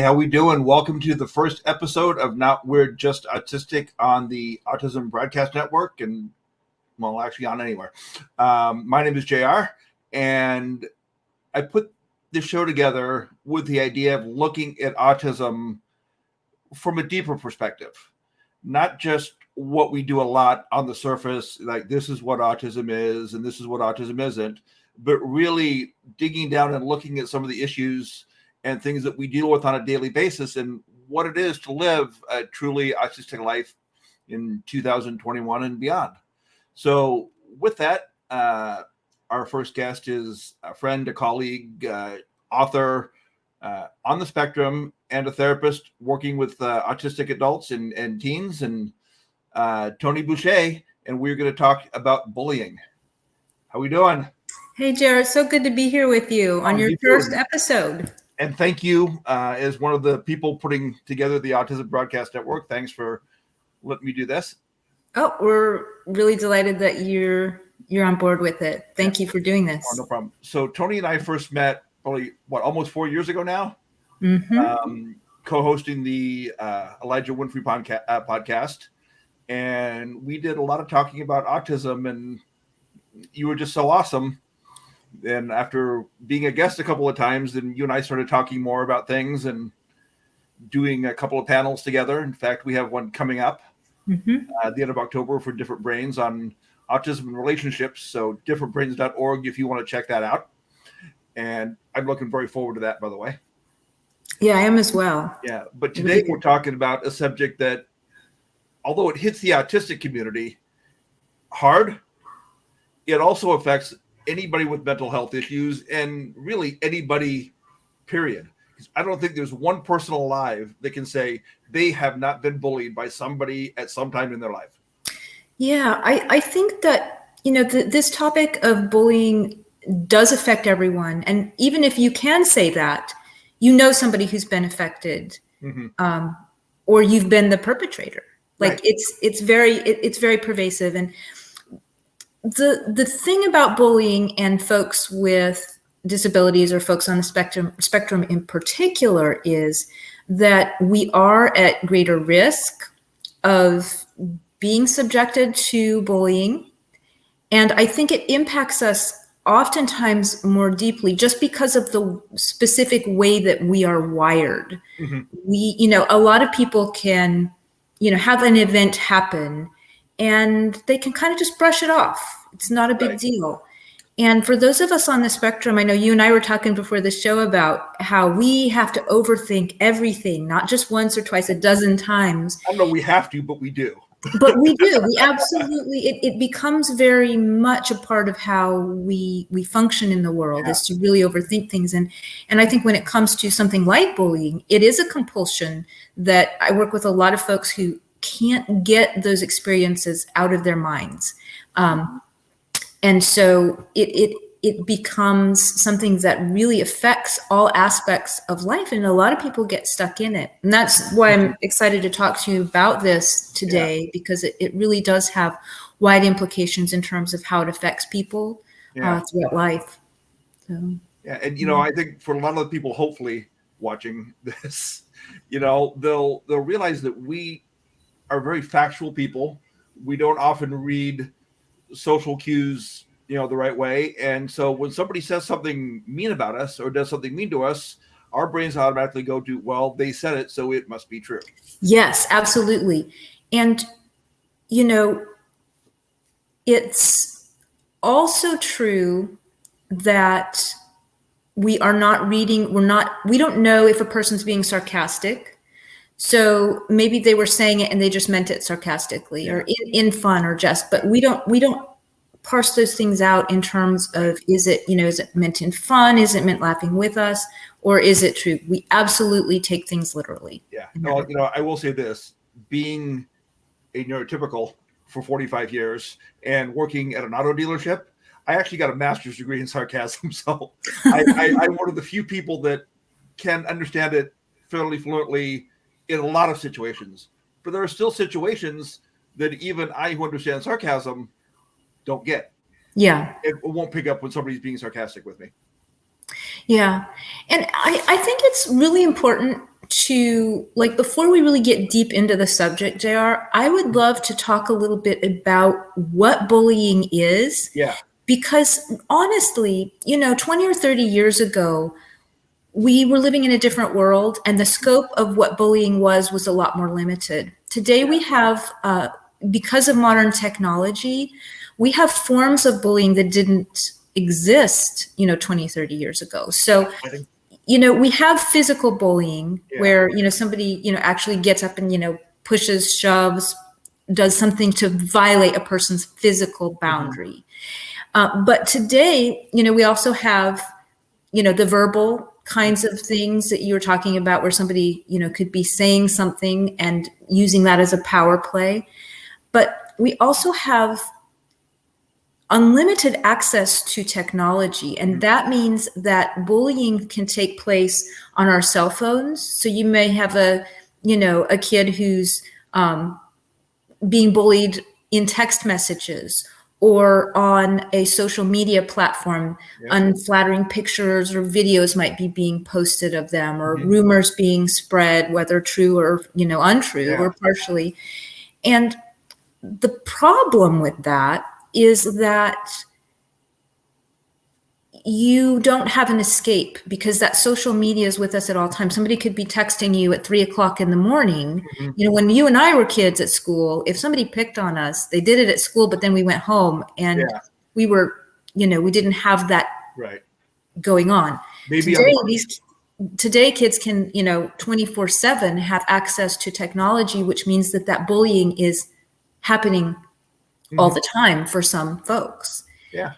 how we doing? Welcome to the first episode of Not Weird Just Autistic on the Autism Broadcast Network, and well, actually on anywhere. My name is JR, and I put this show together with the idea of looking at autism from a deeper perspective, not just what we do a lot on the surface, like this is what autism is and this is what autism isn't, but really digging down and looking at some of the issues and things that we deal with on a daily basis and what it is to live a truly autistic life in 2021 and beyond. So with that, our first guest is a friend, a colleague, author on the spectrum, and a therapist working with autistic adults and teens, and Toni Boucher, and we're going to talk about bullying. How we doing? Hey, Jared, so good to be here with you on your first episode. And thank you as one of the people putting together the Autism Broadcast Network. Thanks for letting me do this. Oh, we're really delighted that you're on board with it. Thank you for doing this. Oh, no problem. So Toni and I first met probably, almost 4 years ago now, co-hosting the Elijah Winfrey podcast. And we did a lot of talking about autism, and you were just so awesome. And after being a guest a couple of times, then you and I started talking more about things and doing a couple of panels together. In fact, we have one coming up at the end of October for Different Brains on autism and relationships. So differentbrains.org if you want to check that out. And I'm looking very forward to that, by the way. Yeah, I am as well. Yeah. But today we're talking about a subject that, although it hits the autistic community hard, it also affects anybody with mental health issues and really anybody, period. I don't think there's one person alive that can say they have not been bullied by somebody at some time in their life. Yeah, I think that, this topic of bullying does affect everyone. And even if you can say that, somebody who's been affected, or you've been the perpetrator. Like right. It's very pervasive. And the thing about bullying and folks with disabilities or folks on the spectrum in particular is that we are at greater risk of being subjected to bullying. And I think it impacts us oftentimes more deeply just because of the specific way that we are wired. We, a lot of people can, have an event happen and they can kind of just brush it off. It's not a big deal. And for those of us on the spectrum, I know you and I were talking before the show about how we have to overthink everything, not just once or twice, a dozen times. I don't know we have to, but we do. But we do. We absolutely, it becomes very much a part of how we function in the world, is to really overthink things. And I think when it comes to something like bullying, it is a compulsion that I work with a lot of folks who can't get those experiences out of their minds. And so it becomes something that really affects all aspects of life. And a lot of people get stuck in it. And that's why I'm excited to talk to you about this today, because it really does have wide implications in terms of how it affects people throughout life. So, yeah. And, I think for a lot of the people, hopefully watching this, they'll realize that we are very factual people. We don't often read social cues, the right way. And so when somebody says something mean about us or does something mean to us, our brains automatically go to, well, they said it, so it must be true. Yes, absolutely. And, it's also true that we are not reading, we don't know if a person's being sarcastic. So maybe they were saying it and they just meant it sarcastically or in fun or jest, but we don't parse those things out in terms of, is it meant in fun? Is it meant laughing with us? Or is it true? We absolutely take things literally. Yeah. No, I will say this, being a neurotypical for 45 years and working at an auto dealership, I actually got a master's degree in sarcasm. So I'm one of the few people that can understand it fairly fluently in a lot of situations, but there are still situations that even I, who understand sarcasm, don't get. Yeah. It won't pick up when somebody's being sarcastic with me. Yeah. And I think it's really important to, like, before we really get deep into the subject, JR, I would love to talk a little bit about what bullying is. Yeah. Because honestly, 20 or 30 years ago, we were living in a different world, and the scope of what bullying was a lot more limited. Today we have, because of modern technology, we have forms of bullying that didn't exist, 20, 30 years ago. So, we have physical bullying where, somebody, actually gets up and, pushes, shoves, does something to violate a person's physical boundary. But today, we also have, the verbal kinds of things that you were talking about where somebody, could be saying something and using that as a power play. But we also have unlimited access to technology. And that means that bullying can take place on our cell phones. So you may have a kid who's being bullied in text messages or on a social media platform. Unflattering pictures or videos might be being posted of them, or rumors being spread, whether true or, untrue or partially. And the problem with that is that you don't have an escape, because that social media is with us at all times. Somebody could be texting you at 3:00 in the morning. When you and I were kids at school, if somebody picked on us, they did it at school, but then we went home and we were, we didn't have that going on. Maybe today kids can, 24/7 have access to technology, which means that bullying is happening all the time for some folks. Yeah.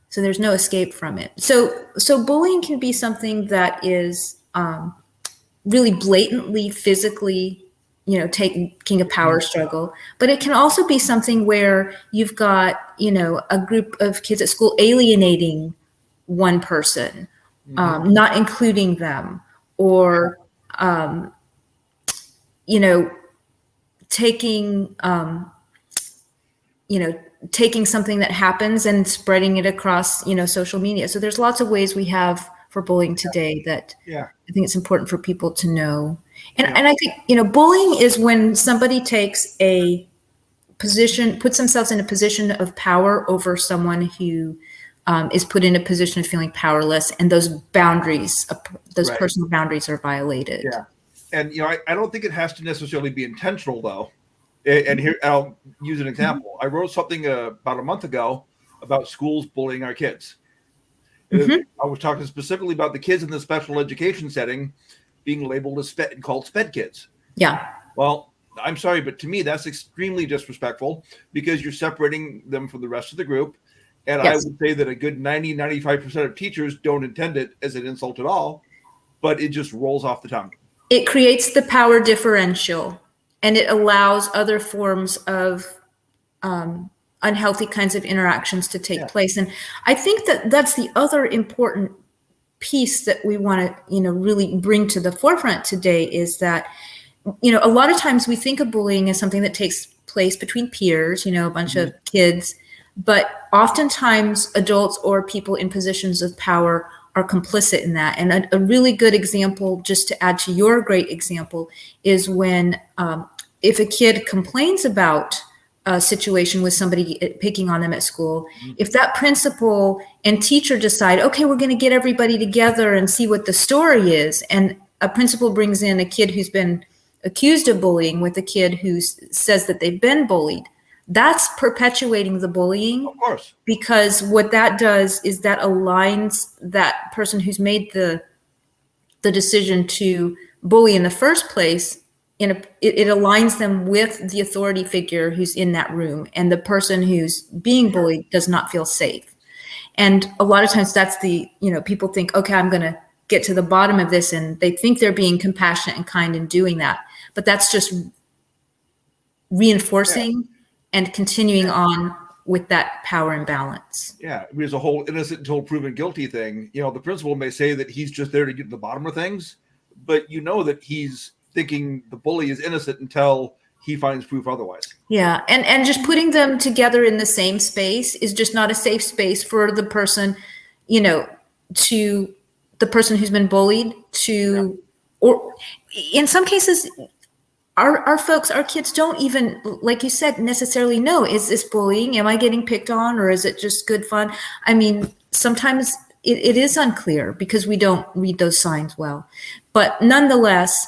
So there's no escape from it. So bullying can be something that is really blatantly, physically, taking a power struggle. But it can also be something where you've got, a group of kids at school alienating one person, not including them, or, taking something that happens and spreading it across, social media. So there's lots of ways we have for bullying today that I think it's important for people to know. And I think, bullying is when somebody takes a position, puts themselves in a position of power over someone who is put in a position of feeling powerless, and those boundaries, those personal boundaries are violated. Yeah. And, I don't think it has to necessarily be intentional, though. And here, I'll use an example. I wrote something about a month ago about schools bullying our kids. I was talking specifically about the kids in the special education setting being labeled as called SPED kids. Yeah. Well, I'm sorry, but to me, that's extremely disrespectful, because you're separating them from the rest of the group. And I would say that a good 95% of teachers don't intend it as an insult at all, but it just rolls off the tongue. It creates the power differential. And it allows other forms of unhealthy kinds of interactions to take place. And I think that that's the other important piece that we want to, really bring to the forefront today, is that, a lot of times we think of bullying as something that takes place between peers, a bunch of kids, but oftentimes adults or people in positions of power are complicit in that. And a really good example, just to add to your great example, is when if a kid complains about a situation with somebody picking on them at school, if that principal and teacher decide, okay, we're going to get everybody together and see what the story is, and a principal brings in a kid who's been accused of bullying with a kid who says that they've been bullied, that's perpetuating the bullying. Of course. Because what that does is that aligns that person who's made the decision to bully in the first place. It aligns them with the authority figure who's in that room, and the person who's being bullied does not feel safe. And a lot of times that's people think, okay, I'm going to get to the bottom of this, and they think they're being compassionate and kind in doing that. But that's just reinforcing and continuing on with that power imbalance. Yeah, there's a whole innocent until proven guilty thing. The principal may say that he's just there to get to the bottom of things, but that he's thinking the bully is innocent until he finds proof otherwise. Yeah, and just putting them together in the same space is just not a safe space for the person, to the person who's been bullied to, or in some cases, our folks, our kids don't even, like you said, necessarily know, is this bullying? Am I getting picked on, or is it just good fun? I mean, sometimes it is unclear because we don't read those signs well. But nonetheless,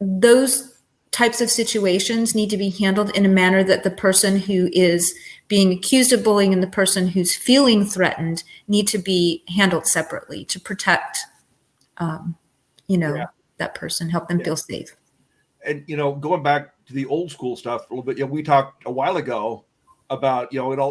those types of situations need to be handled in a manner that the person who is being accused of bullying and the person who's feeling threatened need to be handled separately to protect, that person, help them feel safe. And, going back to the old school stuff a little bit, we talked a while ago about,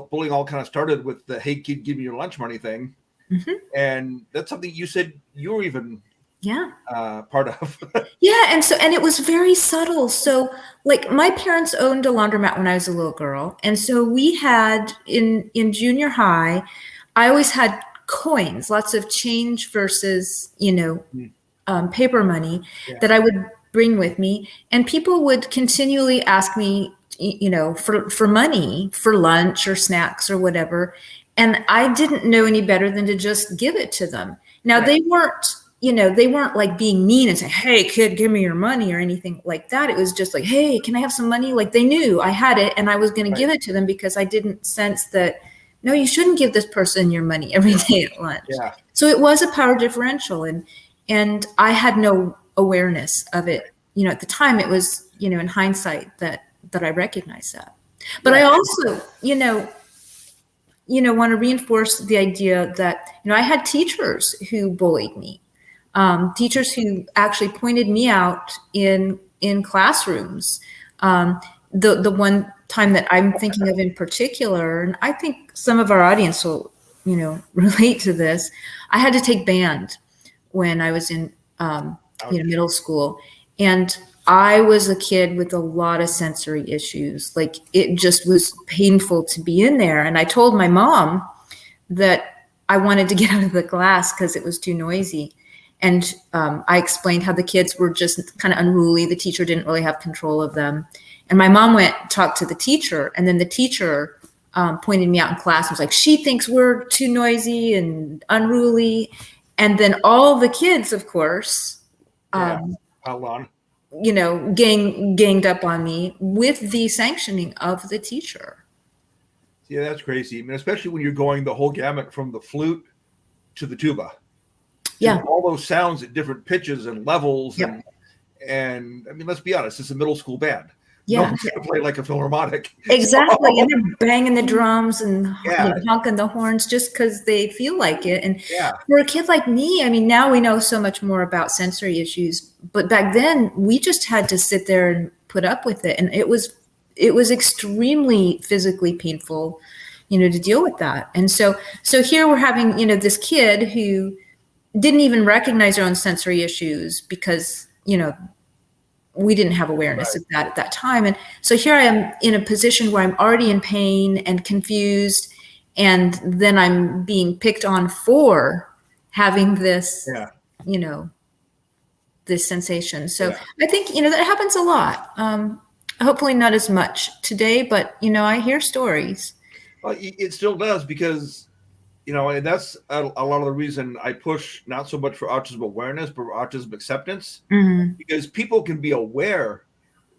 bullying all kind of started with the, hey, kid, give me your lunch money thing. Mm-hmm. And that's something you said you were even part of. And it was very subtle. So like my parents owned a laundromat when I was a little girl. And so we had in junior high, I always had coins, lots of change versus, paper money that I would bring with me. And people would continually ask me, for money for lunch or snacks or whatever. And I didn't know any better than to just give it to them. Now they weren't like being mean and saying, hey kid, give me your money or anything like that. It was just like, hey, can I have some money? Like they knew I had it and I was going to give it to them because I didn't sense that, no, you shouldn't give this person your money every day at lunch. Yeah. So it was a power differential and I had no awareness of it. At the time it was, in hindsight that I recognized that. But I also, want to reinforce the idea that, I had teachers who bullied me, teachers who actually pointed me out in classrooms. The one time that I'm thinking of in particular, and I think some of our audience will, relate to this. I had to take band when I was in, middle school, and I was a kid with a lot of sensory issues. Like it just was painful to be in there. And I told my mom that I wanted to get out of the class because it was too noisy. And I explained how the kids were just kind of unruly. The teacher didn't really have control of them. And my mom went and talked to the teacher. And then the teacher pointed me out in class and was like, she thinks we're too noisy and unruly. And then all the kids, of course, ganged up on me with the sanctioning of the teacher. Yeah, that's crazy. I mean, especially when you're going the whole gamut from the flute to the tuba. Yeah. All those sounds at different pitches and levels. Yep. And I mean, let's be honest, it's a middle school band. Yeah. No one's going to play like a philharmonic. Exactly. So, and they're banging the drums and honking the horns just because they feel like it. And for a kid like me, I mean, now we know so much more about sensory issues, but back then we just had to sit there and put up with it. And it was extremely physically painful, to deal with that. And so here we're having, this kid who didn't even recognize their own sensory issues because, we didn't have awareness of that at that time. And so here I am in a position where I'm already in pain and confused. And then I'm being picked on for having this, this sensation. So I think, that happens a lot. Hopefully not as much today, but, I hear stories. Well, it still does because, and that's a lot of the reason I push not so much for autism awareness, but for autism acceptance, because people can be aware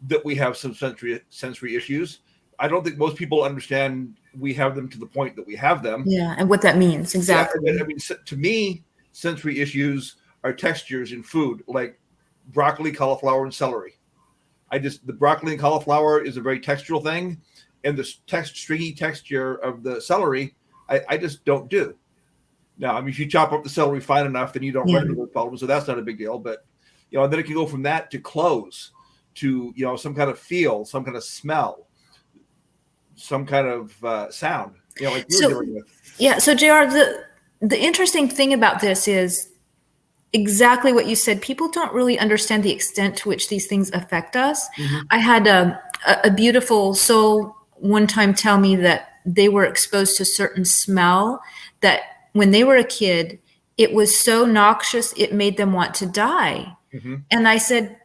that we have some sensory issues. I don't think most people understand we have them to the point that we have them. Yeah, and what that means, exactly. Yeah, I mean, to me, sensory issues are textures in food, like broccoli, cauliflower, and celery. The broccoli and cauliflower is a very textural thing, and the stringy texture of the celery, I just don't do. Now, I mean, if you chop up the celery fine enough, then you don't run into those problems, so that's not a big deal. But, and then it can go from that to clothes, to, some kind of feel, some kind of smell, some kind of sound, like you're dealing with. Yeah, so JR, the interesting thing about this is exactly what you said. People don't really understand the extent to which these things affect us. Mm-hmm. I had a beautiful soul one time tell me that they were exposed to certain smell that when they were a kid, it was so noxious, it made them want to die. Mm-hmm. And I said,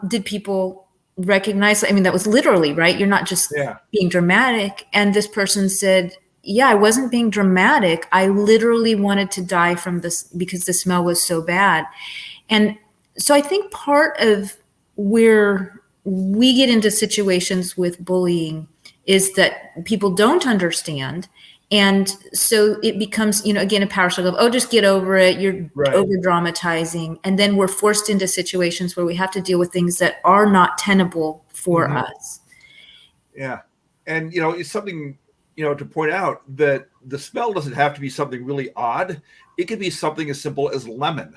did people recognize? I mean, that was literally, right? You're not just being dramatic. And this person said, yeah, I wasn't being dramatic. I literally wanted to die from this because the smell was so bad. And So I think part of where we get into situations with bullying is that people don't understand. And so it becomes, again, a power struggle of, oh, just get over it. You're over dramatizing. And then we're forced into situations where we have to deal with things that are not tenable for us. Yeah. And, it's something, to point out that the smell doesn't have to be something really odd. It could be something as simple as lemon.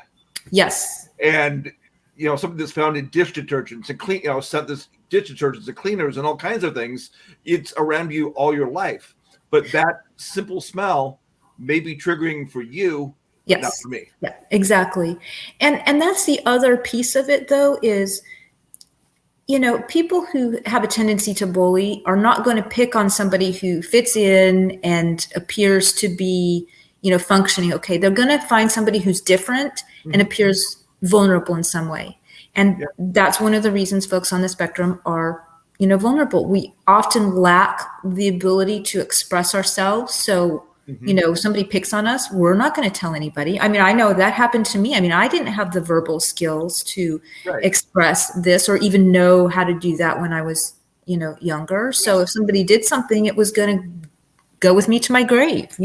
Yes. And, something that's found in dish detergents and clean, this dish detergents and cleaners and all kinds of things. It's around you all your life. But that simple smell may be triggering for you, but not for me. Yeah, exactly. And that's the other piece of it, though, is, people who have a tendency to bully are not going to pick on somebody who fits in and appears to be, functioning okay. They're going to find somebody who's different and appears vulnerable in some way. And that's one of the reasons folks on the spectrum are, vulnerable. We often lack the ability to express ourselves. So, somebody picks on us, we're not going to tell anybody. I mean, I know that happened to me. I mean, I didn't have the verbal skills to express this or even know how to do that when I was, younger. So if somebody did something, it was going to go with me to my grave,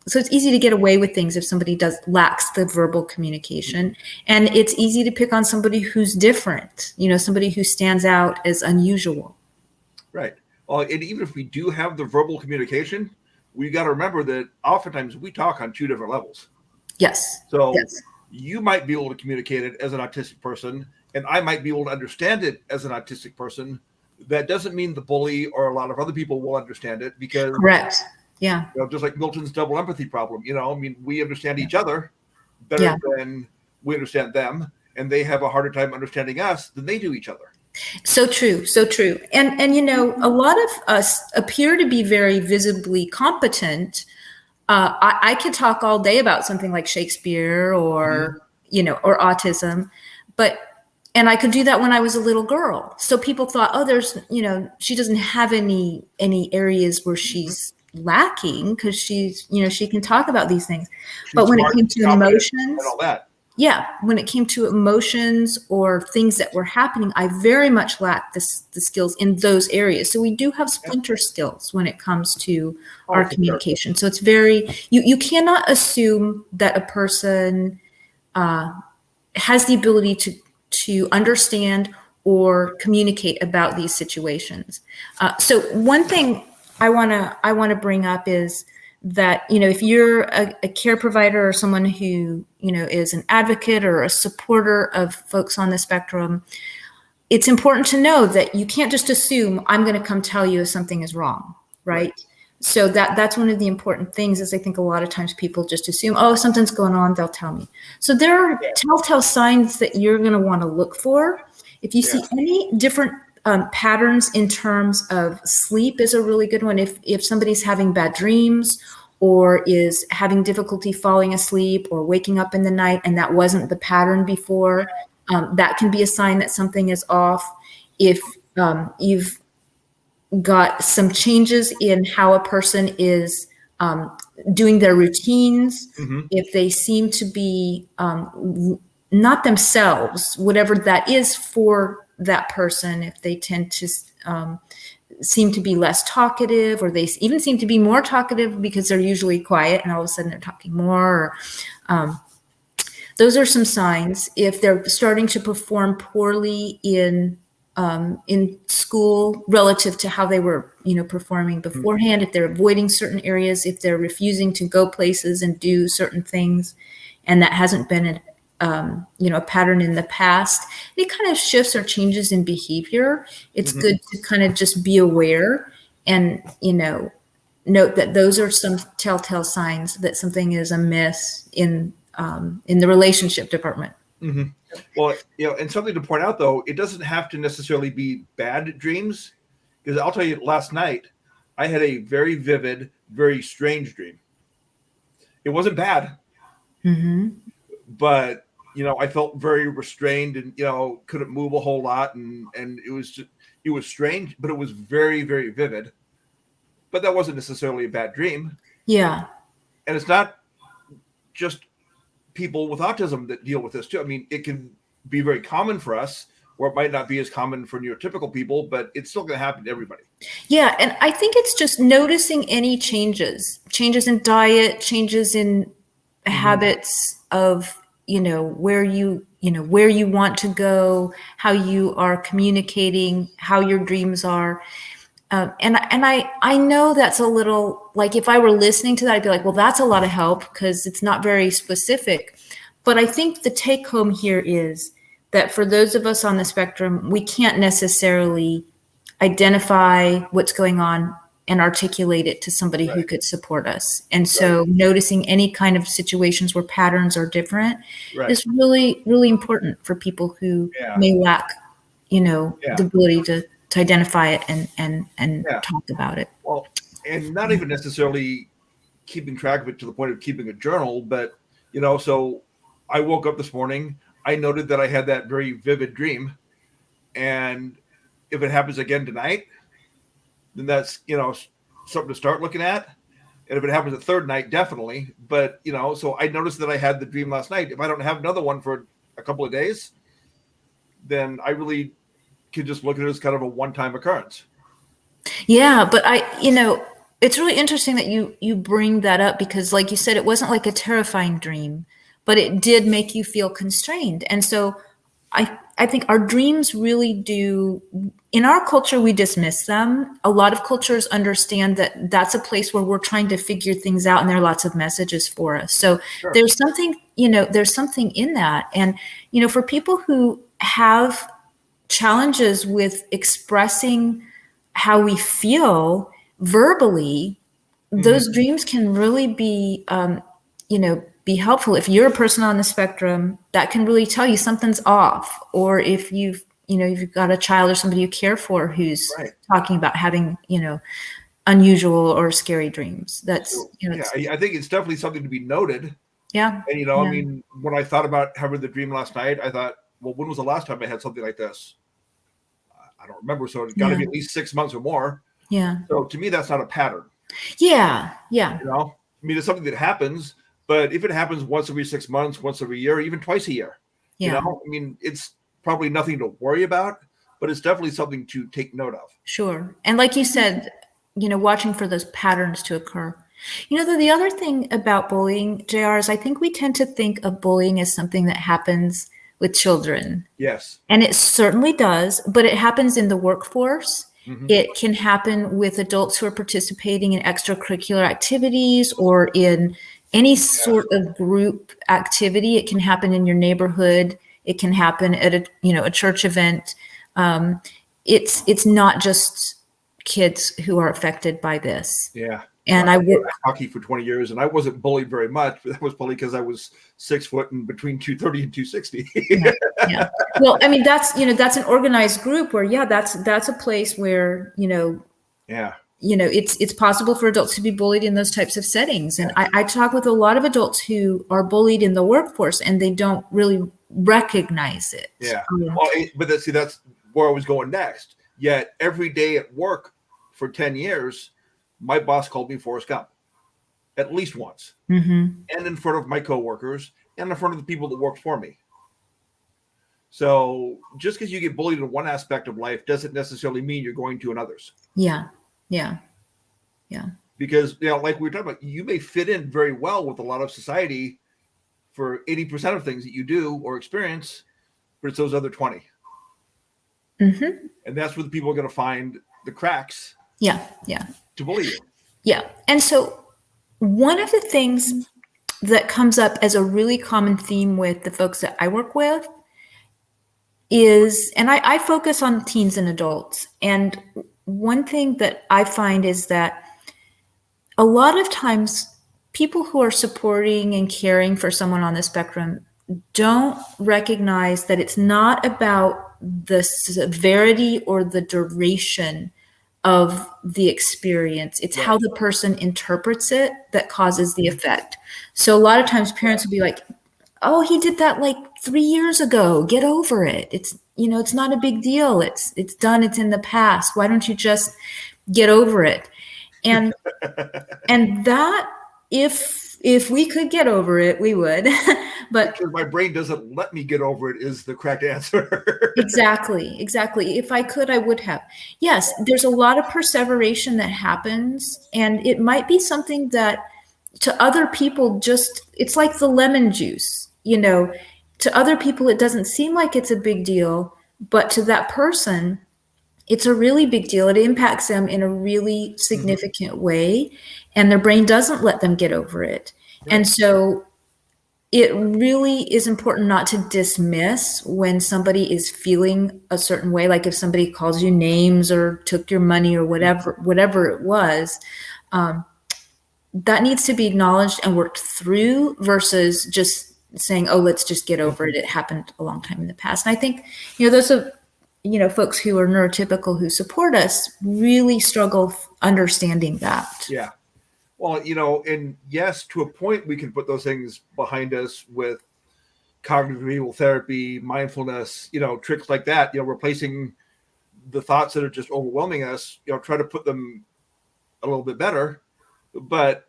So it's easy to get away with things if somebody lacks the verbal communication. And it's easy to pick on somebody who's different, somebody who stands out as unusual. Right. Well, and even if we do have the verbal communication, we got to remember that oftentimes we talk on two different levels. Yes. So you might be able to communicate it as an autistic person, and I might be able to understand it as an autistic person. That doesn't mean the bully or a lot of other people will understand it because correct. Yeah. Just like Milton's double empathy problem, we understand each other better than we understand them, and they have a harder time understanding us than they do each other. So true. So true. And a lot of us appear to be very visibly competent. I could talk all day about something like Shakespeare or, or autism, and I could do that when I was a little girl. So people thought, oh, there's, she doesn't have any areas where she's lacking because she's, she can talk about these things. But when it came to emotions and all that. Yeah, when it came to emotions or things that were happening, I very much lacked the skills in those areas. So we do have splinter skills when it comes to our communication. So it's very, you cannot assume that a person has the ability to understand or communicate about these situations. So one thing I want to bring up is that, if you're a care provider or someone who, is an advocate or a supporter of folks on the spectrum, it's important to know that you can't just assume I'm going to come tell you if something is wrong, right? So that's one of the important things is I think a lot of times people just assume, oh, something's going on, they'll tell me. So there are telltale signs that you're going to want to look for. If you see any different patterns in terms of sleep is a really good one. If somebody's having bad dreams or is having difficulty falling asleep or waking up in the night and that wasn't the pattern before, that can be a sign that something is off. If you've got some changes in how a person is doing their routines, if they seem to be not themselves, whatever that is for that person, if they tend to seem to be less talkative, or they even seem to be more talkative because they're usually quiet and all of a sudden they're talking more. Those are some signs. If they're starting to perform poorly in school relative to how they were, performing beforehand, if they're avoiding certain areas, if they're refusing to go places and do certain things, and that hasn't been a pattern in the past, it kind of shifts or changes in behavior. It's good to kind of just be aware and, note that those are some telltale signs that something is amiss in the relationship department. Well, and something to point out, though, it doesn't have to necessarily be bad dreams, because I'll tell you, last night I had a very vivid, very strange dream. It wasn't bad, but I felt very restrained and couldn't move a whole lot, and it was strange, but it was very, very vivid. But that wasn't necessarily a bad dream. Yeah, and it's not just people with autism that deal with this too. I mean, it can be very common for us, or it might not be as common for neurotypical people, but it's still going to happen to everybody. Yeah. And I think it's just noticing any changes in diet, changes in habits of, where you want to go, how you are communicating, how your dreams are. And I know that's a little, like, if I were listening to that, I'd be like, well, that's a lot of help because it's not very specific. But I think the take home here is that for those of us on the spectrum, we can't necessarily identify what's going on and articulate it to somebody who could support us. And so noticing any kind of situations where patterns are different is really, really important for people who may lack, the ability to identify it and talk about it. Well, and not even necessarily keeping track of it to the point of keeping a journal, but, so I woke up this morning, I noted that I had that very vivid dream. And if it happens again tonight, then that's, something to start looking at. And if it happens a third night, definitely. But, so I noticed that I had the dream last night. If I don't have another one for a couple of days, then I really can just look at it as kind of a one-time occurrence. Yeah, but it's really interesting that you bring that up because, like you said, it wasn't like a terrifying dream, but it did make you feel constrained. And so I think our dreams really do, in our culture, we dismiss them. A lot of cultures understand that that's a place where we're trying to figure things out and there are lots of messages for us. So there's something in that. And, for people who have challenges with expressing how we feel verbally, those dreams can really be, be helpful. If you're a person on the spectrum, that can really tell you something's off. Or if you've got a child or somebody you care for who's talking about having, unusual or scary dreams. That's, I think it's definitely something to be noted. Yeah. And, I mean, when I thought about having the dream last night, I thought, well, when was the last time I had something like this? I don't remember. So it's got to be at least 6 months or more. Yeah. So to me, that's not a pattern. Yeah. Yeah. I mean, it's something that happens, but if it happens once every 6 months, once every year, even twice a year, I mean, it's probably nothing to worry about, but it's definitely something to take note of. Sure. And like you said, watching for those patterns to occur. The other thing about bullying, JR, is I think we tend to think of bullying as something that happens with children. Yes. And it certainly does, but it happens in the workforce. It can happen with adults who are participating in extracurricular activities or in any sort of group activity. It can happen in your neighborhood. It can happen at a church event. It's not just kids who are affected by this. Yeah. And I worked hockey for 20 years, and I wasn't bullied very much, but that was probably because I was 6 foot and between 230 and 260. Yeah. Well, I mean, that's an organized group where, that's a place where, it's possible for adults to be bullied in those types of settings. And I talk with a lot of adults who are bullied in the workforce and they don't really recognize it. Yeah. Well, but that's where I was going next. Yet every day at work for 10 years, my boss called me Forrest Gump at least once, and in front of my coworkers and in front of the people that work for me. So just because you get bullied in one aspect of life doesn't necessarily mean you're going to in others. Yeah. Yeah. Yeah. Because, like we were talking about, you may fit in very well with a lot of society for 80% of things that you do or experience, but it's those other 20. And that's where the people are going to find the cracks. Yeah. Yeah. To bully you. Yeah. And so one of the things that comes up as a really common theme with the folks that I work with is, and I focus on teens and adults. And one thing that I find is that a lot of times people who are supporting and caring for someone on the spectrum don't recognize that it's not about the severity or the duration of the experience. It's how the person interprets it that causes the effect. So a lot of times parents will be like, oh, he did that like 3 years ago. Get over it. It's, it's not a big deal. It's done. It's in the past. Why don't you just get over it? And that if If we could get over it, we would. But because my brain doesn't let me get over it is the correct answer. exactly. If I could, I would have. Yes, there's a lot of perseveration that happens, and it might be something that to other people it's like the lemon juice, to other people it doesn't seem like it's a big deal, but to that person it's a really big deal. It impacts them in a really significant way, and their brain doesn't let them get over it. Right. And so it really is important not to dismiss when somebody is feeling a certain way, like if somebody calls you names or took your money or whatever it was, that needs to be acknowledged and worked through versus just saying, oh, let's just get over it. It happened a long time in the past. And I think, those are, folks who are neurotypical who support us really struggle understanding that. Yeah. Well, and yes, to a point, we can put those things behind us with cognitive behavioral therapy, mindfulness, tricks like that, replacing the thoughts that are just overwhelming us, try to put them a little bit better. But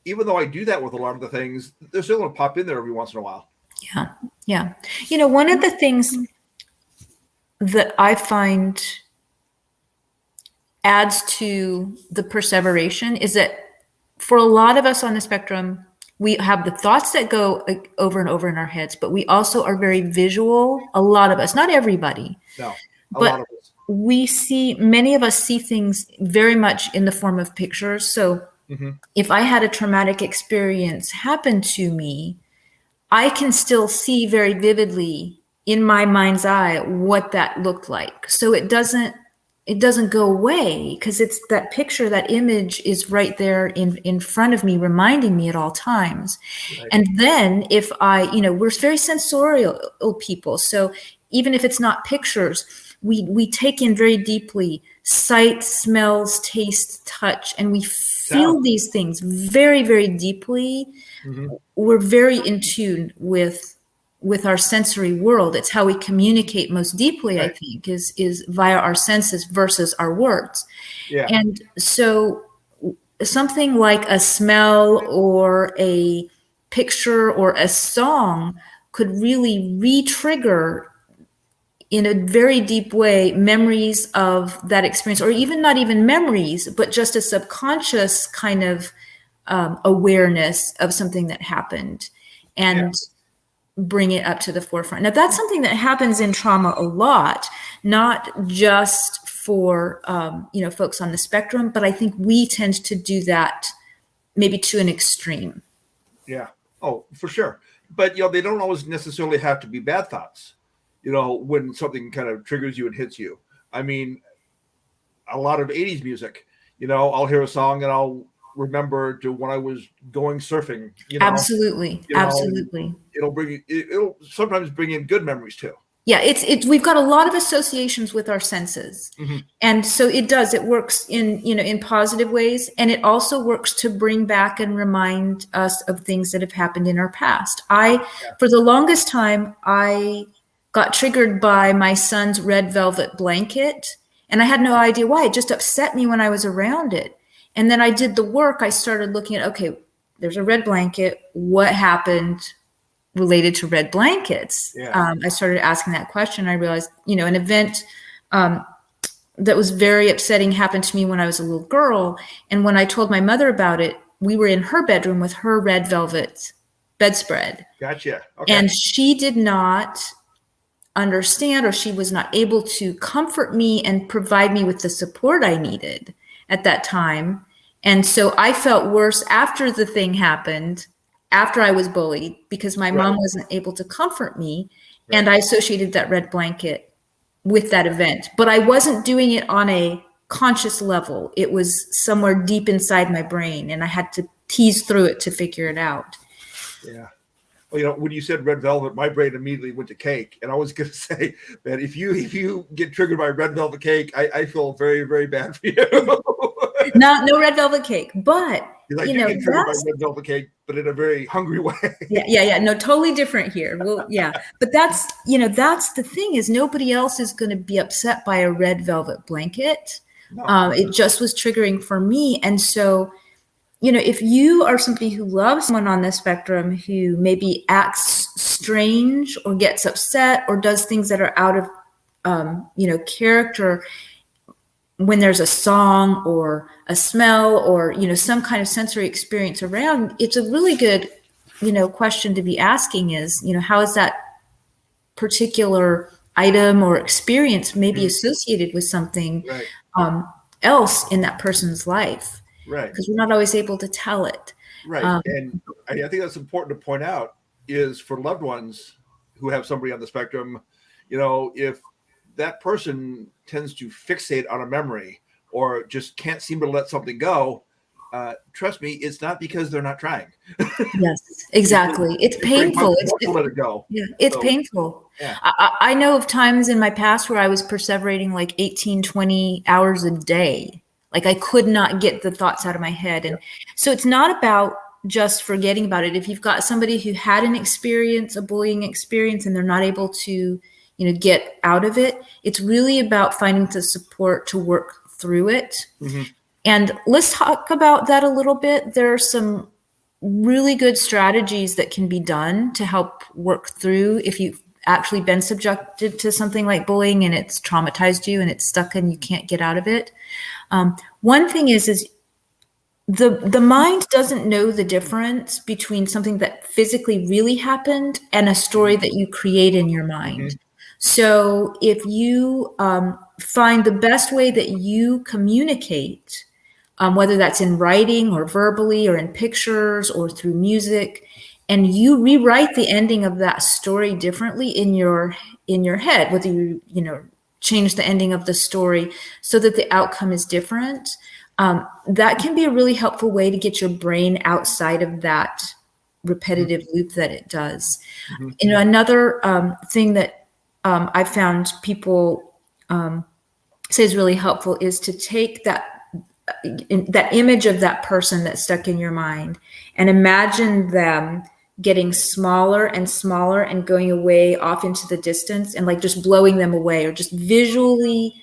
even though I do that with a lot of the things, they're still going to pop in there every once in a while. Yeah. Yeah. One of the things that I find adds to the perseveration is that for a lot of us on the spectrum, we have the thoughts that go over and over in our heads, but we also are very visual. A lot of us, not everybody. No, a lot of us. Many of us see things very much in the form of pictures. So if I had a traumatic experience happen to me, I can still see very vividly in my mind's eye what that looked like. So it doesn't go away because it's that picture, that image is right there in front of me, reminding me at all times. Right. And then if we're very sensorial people. So even if it's not pictures, we take in very deeply sight, smells, taste, touch, and we feel these things very, very deeply. We're very in tune with our sensory world. It's how we communicate most deeply, right. I think, is via our senses versus our words. Yeah. And so something like a smell or a picture or a song could really re-trigger in a very deep way memories of that experience, or even not even memories, but just a subconscious kind of awareness of something that happened. And bring it up to the forefront. Now, that's something that happens in trauma a lot, not just for folks on the spectrum, but I think we tend to do that maybe to an extreme. Yeah. Oh, for sure. But they don't always necessarily have to be bad thoughts. When something kind of triggers you and hits you. I mean, a lot of 80s music. I'll hear a song and I'll remember to when I was going surfing. Absolutely. It'll sometimes bring in good memories too. Yeah, we've got a lot of associations with our senses. And so it works in positive ways, and it also works to bring back and remind us of things that have happened in our past. For the longest time, I got triggered by my son's red velvet blanket, and I had no idea why. It just upset me when I was around it. And then I did the work. I started looking at, okay, there's a red blanket. What happened related to red blankets? Yeah. I started asking that question. I realized, an event that was very upsetting happened to me when I was a little girl. And when I told my mother about it, we were in her bedroom with her red velvet bedspread. Gotcha. Okay. And she did not understand, or she was not able to comfort me and provide me with the support I needed at that time. And so I felt worse after the thing happened, after I was bullied, because my mom wasn't able to comfort me. Right. And I associated that red blanket with that event, but I wasn't doing it on a conscious level. It was somewhere deep inside my brain, and I had to tease through it to figure it out. Yeah. Well, when you said red velvet, my brain immediately went to cake. And I was going to say that if you get triggered by red velvet cake, I feel very, very bad for you. No red velvet cake, but get triggered by red velvet cake, but in a very hungry way. Yeah. No, totally different here. Well, yeah, but that's the thing is nobody else is going to be upset by a red velvet blanket. No. It just was triggering for me, and so if you are somebody who loves someone on the spectrum who maybe acts strange or gets upset or does things that are out of, character, when there's a song or a smell or, some kind of sensory experience around, it's a really good, question to be asking is, how is that particular item or experience maybe associated with something else in that person's life? Right. Because we're not always able to tell it. Right. And I think that's important to point out is for loved ones who have somebody on the spectrum, if that person tends to fixate on a memory or just can't seem to let something go, trust me, it's not because they're not trying. Yes, exactly. It's painful. To let it go. Yeah, it's painful. Yeah. I know of times in my past where I was perseverating like 18, 20 hours a day. Like I could not get the thoughts out of my head. And so it's not about just forgetting about it. If you've got somebody who had an experience, a bullying experience, and they're not able to, get out of it, it's really about finding the support to work through it. Mm-hmm. And let's talk about that a little bit. There are some really good strategies that can be done to help work through if you've actually been subjected to something like bullying and it's traumatized you and it's stuck and you can't get out of it. One thing is the mind doesn't know the difference between something that physically really happened and a story that you create in your mind. Mm-hmm. So if you find the best way that you communicate, whether that's in writing or verbally or in pictures or through music, and you rewrite the ending of that story differently in your head, whether you change the ending of the story so that the outcome is different, that can be a really helpful way to get your brain outside of that repetitive loop that it does. Mm-hmm. Another thing that I found people say is really helpful is to take that image of that person that's stuck in your mind and imagine them getting smaller and smaller and going away off into the distance and like just blowing them away, or just visually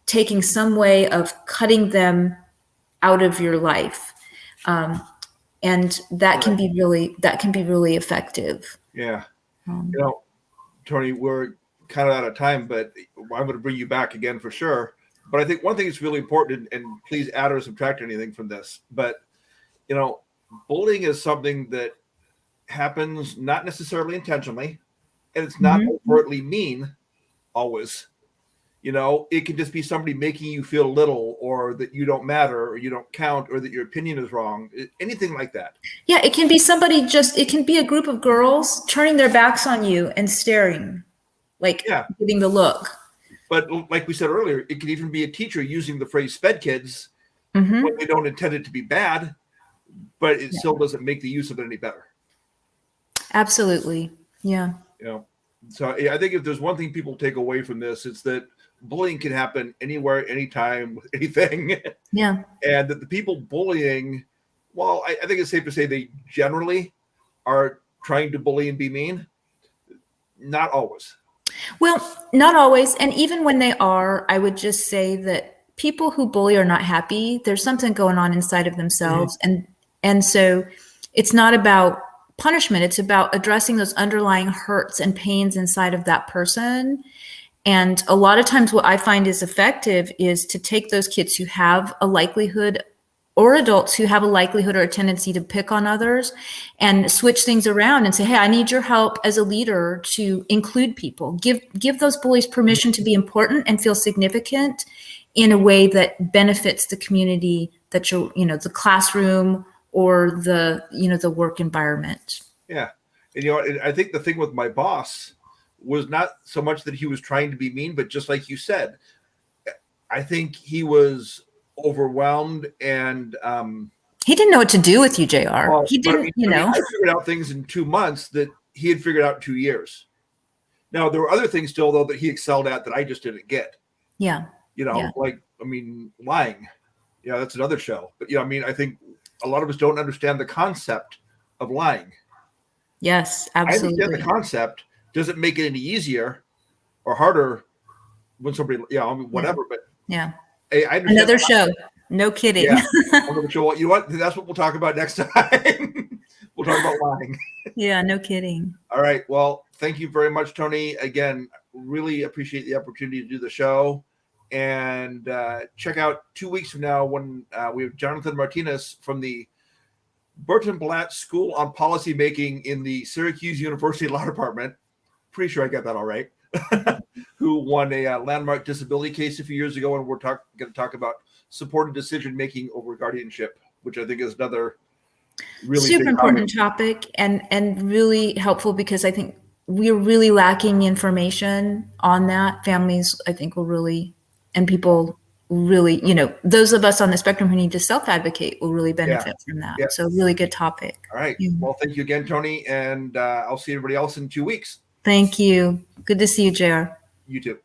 taking some way of cutting them out of your life. And that can be really effective. Yeah. Toni, we're kind of out of time, but I'm going to bring you back again for sure. But I think one thing that's really important, and please add or subtract anything from this, but, bullying is something that happens not necessarily intentionally, and it's not overtly mean always. It can just be somebody making you feel little, or that you don't matter, or you don't count, or that your opinion is wrong, anything like that. Yeah, it can be it can be a group of girls turning their backs on you and staring, giving the look. But like we said earlier, it could even be a teacher using the phrase "sped kids" when they don't intend it to be bad, but it still doesn't make the use of it any better. Absolutely. Yeah. So I think if there's one thing people take away from this, it's that bullying can happen anywhere, anytime, with anything. Yeah. And that the people bullying, well, I think it's safe to say they generally are trying to bully and be mean. Not always. Well, not always. And even when they are, I would just say that people who bully are not happy. There's something going on inside of themselves. Mm-hmm. And so it's not about punishment. It's about addressing those underlying hurts and pains inside of that person. And a lot of times what I find is effective is to take those kids who have a likelihood, or adults who have a likelihood or a tendency to pick on others, and switch things around and say, hey, I need your help as a leader to include people. Give those bullies permission to be important and feel significant in a way that benefits the community that the classroom or the work environment. Yeah. And I think the thing with my boss was not so much that he was trying to be mean, but just like you said, I think he was overwhelmed and he didn't know what to do with you, JR. He didn't, I figured out things in 2 months that he had figured out in 2 years. Now there were other things still though that he excelled at that I just didn't get. Yeah. Lying. That's another show. But I think a lot of us don't understand the concept of lying. Yes, absolutely. I understand the concept. Doesn't make it any easier or harder when somebody, whatever. But yeah. I understand another show. No kidding. Yeah. I'm not sure what you want. That's what we'll talk about next time. We'll talk about lying. Yeah, no kidding. All right. Well, thank you very much, Toni. Again, really appreciate the opportunity to do the show. And check out 2 weeks from now when we have Jonathan Martinez from the Burton Blatt School on Policy Making in the Syracuse University Law Department. Pretty sure I got that all right. Who won a landmark disability case a few years ago. And we're going to talk about supported decision making over guardianship, which I think is another really super important topic and really helpful, because I think we're really lacking information on that. Families, I think, will really, and people really, those of us on the spectrum who need to self-advocate will really benefit from that. Yeah. So really good topic. All right. Yeah. Well, thank you again, Toni. And I'll see everybody else in 2 weeks. Thank you. Good to see you, JR. You too.